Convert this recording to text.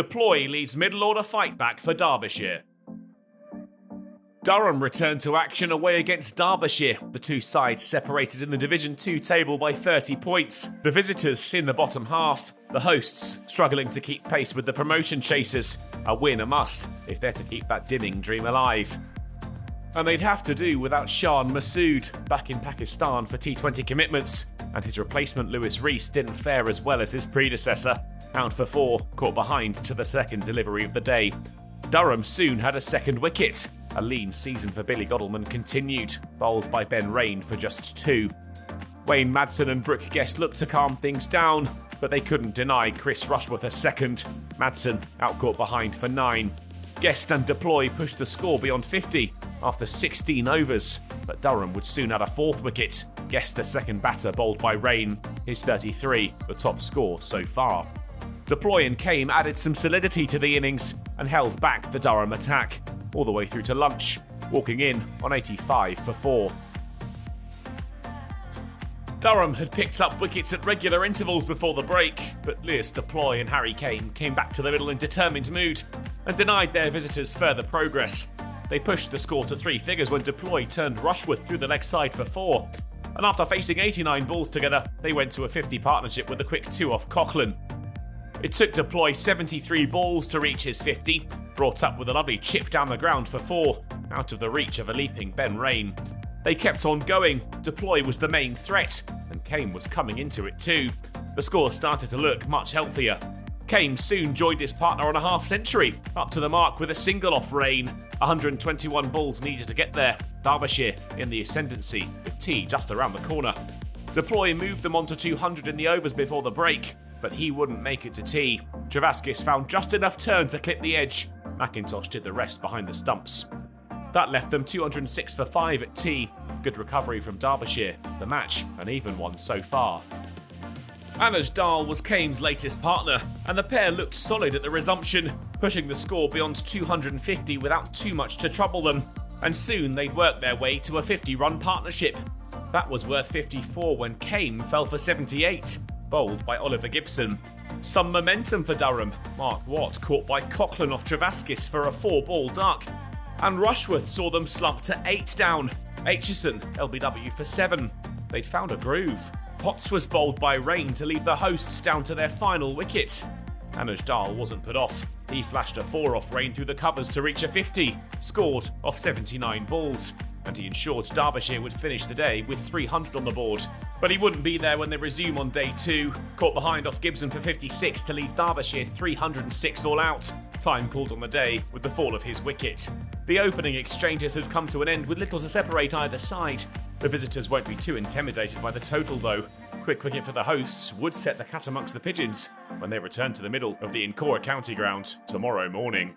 Plooy leads middle order fight back for Derbyshire. Durham returned to action away against Derbyshire. The two sides separated in the Division 2 table by 30 points. The visitors in the bottom half, the hosts struggling to keep pace with the promotion chasers. A win a must if they're to keep that dimming dream alive. And they'd have to do without Shan Masood, back in Pakistan for T20 commitments, and his replacement Leus didn't fare as well as his predecessor. Out for 4, caught behind to the second delivery of the day. Durham soon had a second wicket. A lean season for Billy Godalming continued, bowled by Ben Rain for just 2. Wayne Madsen and Brooke Guest looked to calm things down, but they couldn't deny Chris Rushworth a second. Madsen outcaught behind for 9. Guest and Plooy pushed the score beyond 50 after 16 overs, but Durham would soon add a fourth wicket. Guest the second batter bowled by Rain, his 33, the top score so far. Plooy and Kame added some solidity to the innings and held back the Durham attack, all the way through to lunch, walking in on 85 for 4. Durham had picked up wickets at regular intervals before the break, but Leus, Plooy and Harry Kane came back to the middle in determined mood and denied their visitors further progress. They pushed the score to 3 figures when Plooy turned Rushworth through the leg side for 4, and after facing 89 balls together, they went to a 50 partnership with a quick 2 off Coughlin. It took Plooy 73 balls to reach his 50, brought up with a lovely chip down the ground for 4, out of the reach of a leaping Ben Rain. They kept on going. Plooy was the main threat, and Kane was coming into it too. The score started to look much healthier. Kane soon joined his partner on a half-century, up to the mark with a single off Rain. 121 balls needed to get there. Derbyshire in the ascendancy, with tea just around the corner. Plooy moved them on to 200 in the overs before the break, but he wouldn't make it to tea. Travaskis found just enough turn to clip the edge. McIntosh did the rest behind the stumps. That left them 206 for 5 at tea. Good recovery from Derbyshire. The match, an even one so far. Anuj Dahl was Kane's latest partner, and the pair looked solid at the resumption, pushing the score beyond 250 without too much to trouble them. And soon they'd work their way to a 50-run partnership. That was worth 54 when Kane fell for 78, bowled by Oliver Gibson. Some momentum for Durham. Mark Watt caught by Coughlin off Travaskis for a 4-ball duck. And Rushworth saw them slump to 8 down. Aitchison, LBW for 7. They'd found a groove. Potts was bowled by Rain to leave the hosts down to their final wicket. Anuj Dahl wasn't put off. He flashed a 4 off Rain through the covers to reach a 50, scored off 79 balls, and he ensured Derbyshire would finish the day with 300 on the board. But he wouldn't be there when they resume on day 2. Caught behind off Gibson for 56 to leave Derbyshire 306 all out. Time called on the day with the fall of his wicket. The opening exchanges had come to an end with little to separate either side. The visitors won't be too intimidated by the total though. Quick wicket for the hosts would set the cat amongst the pigeons when they return to the middle of the Incora County ground tomorrow morning.